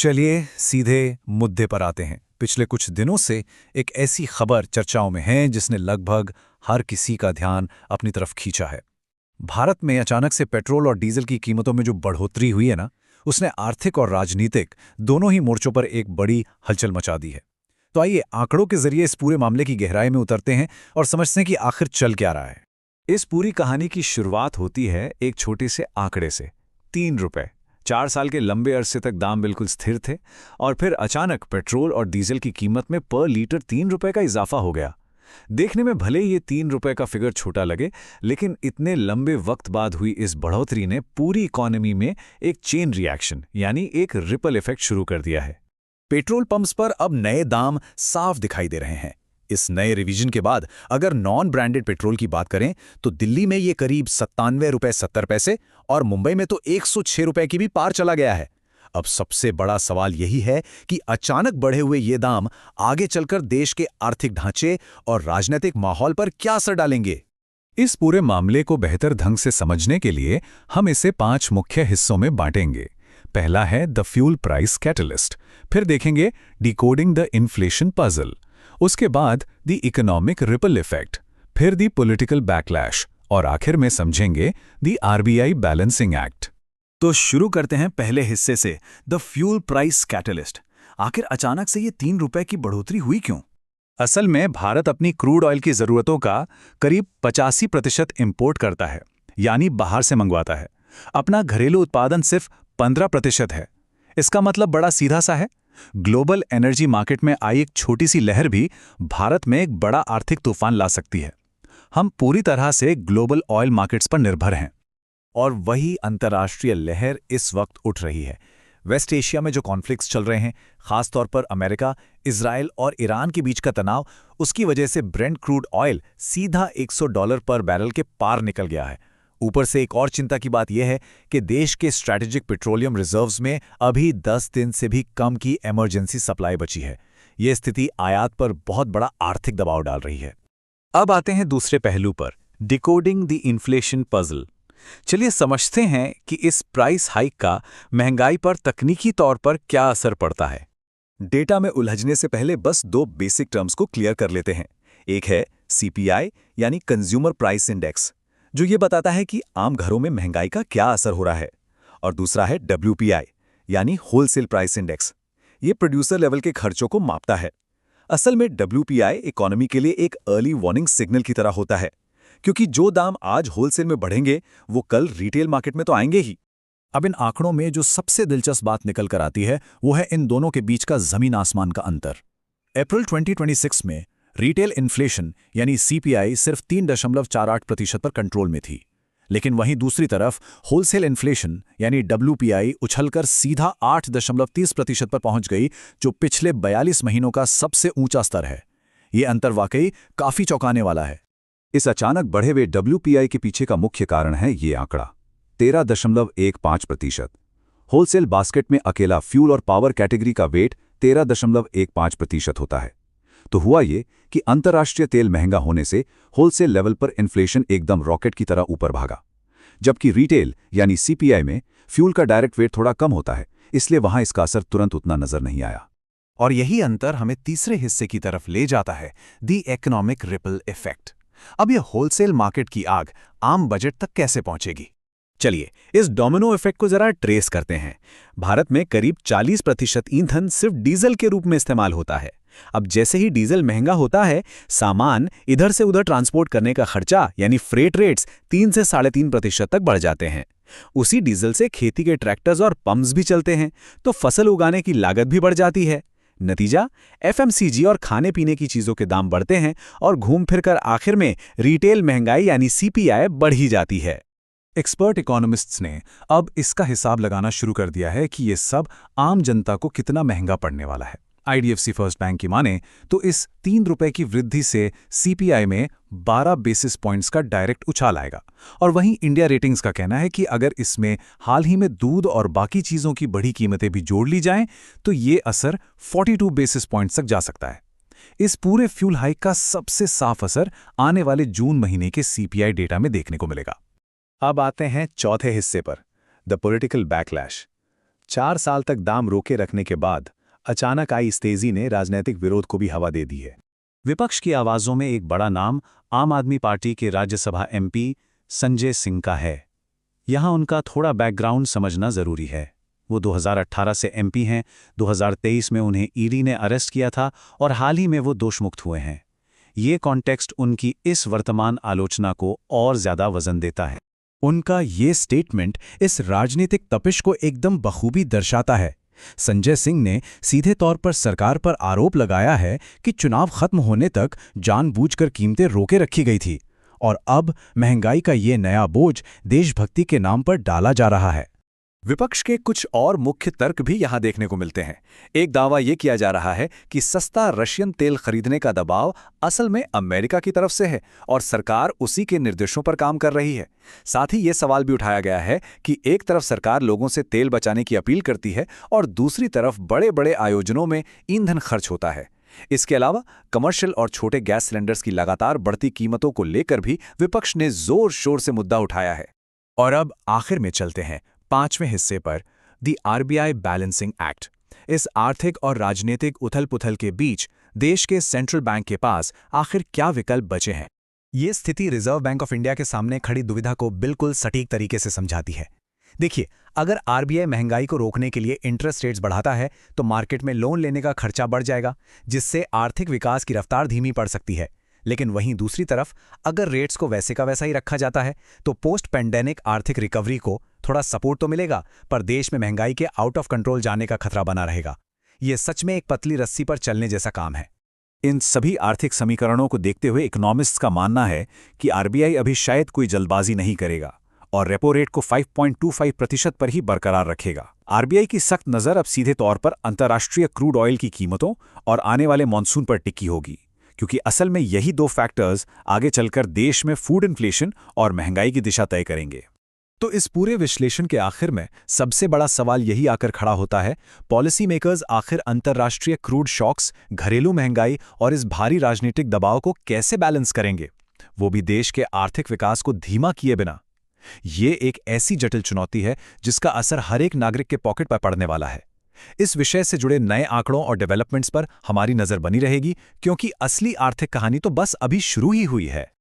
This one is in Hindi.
चलिए सीधे मुद्दे पर आते हैं। पिछले कुछ दिनों से एक ऐसी खबर चर्चाओं में है जिसने लगभग हर किसी का ध्यान अपनी तरफ खींचा है। भारत में अचानक से पेट्रोल और डीजल की कीमतों में जो बढ़ोतरी हुई है ना, उसने आर्थिक और राजनीतिक दोनों ही मोर्चों पर एक बड़ी हलचल मचा दी है। तो आइए आंकड़ों के जरिए इस पूरे मामले की गहराई में उतरते हैं और समझते हैं कि आखिर चल क्या रहा है। इस पूरी कहानी की शुरुआत होती है एक छोटे से आंकड़े से, 3 रुपए। 4 साल के लंबे अरसे तक दाम बिल्कुल स्थिर थे और फिर अचानक पेट्रोल और डीजल की कीमत में पर लीटर 3 रुपए का इजाफा हो गया। देखने में भले ये 3 रुपए का फिगर छोटा लगे, लेकिन इतने लंबे वक्त बाद हुई इस बढ़ोतरी ने पूरी इकोनॉमी में एक चेन रिएक्शन यानी एक रिपल इफेक्ट शुरू कर दिया है। पेट्रोल पंप्स पर अब नए दाम साफ दिखाई दे रहे हैं। इस नए रिवीजन के बाद अगर नॉन ब्रांडेड पेट्रोल की बात करें तो दिल्ली में ये करीब 97 रुपए 70 पैसे और मुंबई में तो 106 रुपए की भी पार चला गया है। अब सबसे बड़ा सवाल यही है कि अचानक बढ़े हुए ये दाम आगे चलकर देश के आर्थिक ढांचे और राजनीतिक माहौल पर क्या असर डालेंगे। इस पूरे मामले को बेहतर ढंग से समझने के लिए हम इसे 5 मुख्य हिस्सों में बांटेंगे। पहला है द फ्यूल प्राइस कैटलिस्ट, फिर देखेंगे डिकोडिंग द इन्फ्लेशन पजल, उसके बाद द इकोनॉमिक रिपल इफेक्ट, फिर द पॉलिटिकल बैकलैश और आखिर में समझेंगे द आरबीआई बैलेंसिंग एक्ट। तो शुरू करते हैं पहले हिस्से से, द फ्यूल प्राइस कैटलिस्ट। आखिर अचानक से ये 3 रुपए की बढ़ोतरी हुई क्यों? असल में भारत अपनी क्रूड ऑयल की जरूरतों का करीब 85% इंपोर्ट करता है, यानी बाहर से मंगवाता है। अपना घरेलू उत्पादन सिर्फ 15% है। इसका मतलब बड़ा सीधा सा है, ग्लोबल एनर्जी मार्केट में आई एक छोटी सी लहर भी भारत में एक बड़ा आर्थिक तूफान ला सकती है। हम पूरी तरह से ग्लोबल ऑयल मार्केट्स पर निर्भर हैं और वही अंतर्राष्ट्रीय लहर इस वक्त उठ रही है। वेस्ट एशिया में जो कॉन्फ्लिक्ट्स चल रहे हैं, खासतौर पर अमेरिका, इजराइल और ईरान के बीच का तनाव, उसकी वजह से ब्रेंट क्रूड ऑयल सीधा $100 पर बैरल के पार निकल गया है। ऊपर से एक और चिंता की बात यह है कि देश के स्ट्रैटेजिक पेट्रोलियम रिजर्व्स में अभी 10 दिन से भी कम की इमरजेंसी सप्लाई बची है। ये स्थिति आयात पर बहुत बड़ा आर्थिक दबाव डाल रही है। अब आते हैं दूसरे पहलू पर, डिकोडिंग द इन्फ्लेशन पजल। चलिए समझते हैं कि इस प्राइस हाइक का महंगाई पर तकनीकी तौर पर क्या असर पड़ता है। डेटा में उलझने से पहले बस 2 बेसिक टर्म्स को क्लियर कर लेते हैं। एक है सीपीआई यानी कंज्यूमर प्राइस इंडेक्स, जो ये बताता है कि आम घरों में महंगाई का क्या असर हो रहा है, और दूसरा है डब्ल्यूपीआई यानी होलसेल प्राइस इंडेक्स। ये प्रोड्यूसर लेवल के खर्चों को मापता है। असल में डब्ल्यूपीआई इकोनॉमी के लिए एक अर्ली वार्निंग सिग्नल की तरह होता है, क्योंकि जो दाम आज होलसेल में बढ़ेंगे वो कल रिटेल मार्केट में तो आएंगे ही। अब इन आंकड़ों में जो सबसे दिलचस्प बात निकल कर आती है वो है इन दोनों के बीच का जमीन आसमान का अंतर। अप्रैल 2026 में रिटेल इन्फ्लेशन यानी सीपीआई सिर्फ 3.48% पर कंट्रोल में थी, लेकिन वहीं दूसरी तरफ होलसेल इन्फ्लेशन यानी डब्ल्यूपीआई उछलकर सीधा 8.30% पर पहुंच गई, जो पिछले 42 महीनों का सबसे ऊंचा स्तर है। ये अंतर वाकई काफी चौंकाने वाला है। इस अचानक बढ़े हुए डब्ल्यूपीआई के पीछे का मुख्य कारण है ये आंकड़ा, 13.15%। होलसेल बास्केट में अकेला फ्यूल और पावर कैटेगरी का वेट 13.15% होता है। तो हुआ ये कि अंतर्राष्ट्रीय तेल महंगा होने से होलसेल लेवल पर इन्फ्लेशन एकदम रॉकेट की तरह ऊपर भागा, जबकि रिटेल यानी सीपीआई में फ्यूल का डायरेक्ट वेट थोड़ा कम होता है, इसलिए वहां इसका असर तुरंत उतना नजर नहीं आया। और यही अंतर हमें तीसरे हिस्से की तरफ ले जाता है, द इकोनॉमिक रिपल इफेक्ट। अब यह होलसेल मार्केट की आग आम बजट तक कैसे पहुंचेगी? चलिए इस डोमिनो इफेक्ट को जरा ट्रेस करते हैं। भारत में करीब 40% ईंधन सिर्फ डीजल के रूप में इस्तेमाल होता है। अब जैसे ही डीजल महंगा होता है, सामान इधर से उधर ट्रांसपोर्ट करने का खर्चा यानी फ्रेट रेट्स 3 से 3.5% तक बढ़ जाते हैं। उसी डीजल से खेती के ट्रैक्टर्स और पंप्स भी चलते हैं, तो फसल उगाने की लागत भी बढ़ जाती है। नतीजा, एफएमसीजी और खाने पीने की चीजों के दाम बढ़ते हैं और घूम फिरकर आखिर में रिटेल महंगाई यानी सीपीआई बढ़ ही जाती है। एक्सपर्ट इकोनॉमिस्ट्स ने अब इसका हिसाब लगाना शुरू कर दिया है कि ये सब आम जनता को कितना महंगा पड़ने वाला है। आईडीएफसी फर्स्ट बैंक की माने तो इस 3 रुपए की वृद्धि से सीपीआई में 12 बेसिस पॉइंट्स का डायरेक्ट उछाल आएगा। और वहीं इंडिया रेटिंग्स का कहना है कि अगर इसमें हाल ही में दूध और बाकी चीज़ों की बढ़ी कीमतें भी जोड़ ली जाएं तो ये असर 42 बेसिस पॉइंट्स तक जा सकता है। इस पूरे फ्यूल हाइक का सबसे साफ असर आने वाले जून महीने के सीपीआई डेटा में देखने को मिलेगा। अब आते हैं चौथे हिस्से पर, द पॉलिटिकल बैकलैश। 4 साल तक दाम रोके रखने के बाद अचानक आई इस तेजी ने राजनीतिक विरोध को भी हवा दे दी है। विपक्ष की आवाज़ों में एक बड़ा नाम आम आदमी पार्टी के राज्यसभा एमपी संजय सिंह का है। यहाँ उनका थोड़ा बैकग्राउंड समझना ज़रूरी है। वो 2018 से एमपी हैं, 2023 में उन्हें ईडी ने अरेस्ट किया था और हाल ही में वो दोषमुक्त हुए हैं। ये कॉन्टेक्स्ट उनकी इस वर्तमान आलोचना को और ज़्यादा वजन देता है। उनका ये स्टेटमेंट इस राजनीतिक तपिश को एकदम बखूबी दर्शाता है। संजय सिंह ने सीधे तौर पर सरकार पर आरोप लगाया है कि चुनाव खत्म होने तक जानबूझकर कीमतें रोके रखी गई थी और अब महंगाई का ये नया बोझ देशभक्ति के नाम पर डाला जा रहा है। विपक्ष के कुछ और मुख्य तर्क भी यहां देखने को मिलते हैं। एक दावा यह किया जा रहा है कि सस्ता रशियन तेल खरीदने का दबाव असल में अमेरिका की तरफ से है और सरकार उसी के निर्देशों पर काम कर रही है। साथ ही यह सवाल भी उठाया गया है कि एक तरफ सरकार लोगों से तेल बचाने की अपील करती है और दूसरी तरफ बड़े बड़े आयोजनों में ईंधन खर्च होता है। इसके अलावा कमर्शियल और छोटे गैस सिलेंडर्स की लगातार बढ़ती कीमतों को लेकर भी विपक्ष ने जोर शोर से मुद्दा उठाया है। और अब आखिर में चलते हैं 5वें हिस्से पर, द आरबीआई बैलेंसिंग एक्ट। इस आर्थिक और राजनीतिक उथल-पुथल के बीच देश के सेंट्रल बैंक के पास आखिर क्या विकल्प बचे हैं? ये स्थिति रिजर्व बैंक ऑफ इंडिया के सामने खड़ी दुविधा को बिल्कुल सटीक तरीके से समझाती है। देखिए, अगर आरबीआई महंगाई को रोकने के लिए इंटरेस्ट रेट्स बढ़ाता है तो मार्केट में लोन लेने का खर्चा बढ़ जाएगा, जिससे आर्थिक विकास की रफ्तार धीमी पड़ सकती है। लेकिन वहीं दूसरी तरफ अगर रेट्स को वैसे का वैसा ही रखा जाता है तो पोस्ट पैंडेमिक आर्थिक रिकवरी को थोड़ा सपोर्ट तो मिलेगा, पर देश में महंगाई के आउट ऑफ कंट्रोल जाने का खतरा बना रहेगा। ये सच में एक पतली रस्सी पर चलने जैसा काम है। इन सभी आर्थिक समीकरणों को देखते हुए इकोनॉमिस्ट्स का मानना है कि आरबीआई अभी शायद कोई जल्दबाजी नहीं करेगा और रेपो रेट को 5.25% पर ही बरकरार रखेगा। आरबीआई की सख्त नज़र अब सीधे तौर पर अंतर्राष्ट्रीय क्रूड ऑयल की कीमतों और आने वाले मॉनसून पर टिकी होगी, क्योंकि असल में यही दो फैक्टर्स आगे चलकर देश में फूड इन्फ्लेशन और महंगाई की दिशा तय करेंगे। तो इस पूरे विश्लेषण के आखिर में सबसे बड़ा सवाल यही आकर खड़ा होता है, पॉलिसी मेकर्स आखिर अंतर्राष्ट्रीय क्रूड शॉक्स, घरेलू महंगाई और इस भारी राजनीतिक दबाव को कैसे बैलेंस करेंगे, वो भी देश के आर्थिक विकास को धीमा किए बिना। ये एक ऐसी जटिल चुनौती है जिसका असर हर एक नागरिक के पॉकेट पर पड़ने वाला है। इस विषय से जुड़े नए आंकड़ों और डेवलपमेंट्स पर हमारी नजर बनी रहेगी, क्योंकि असली आर्थिक कहानी तो बस अभी शुरू ही हुई है।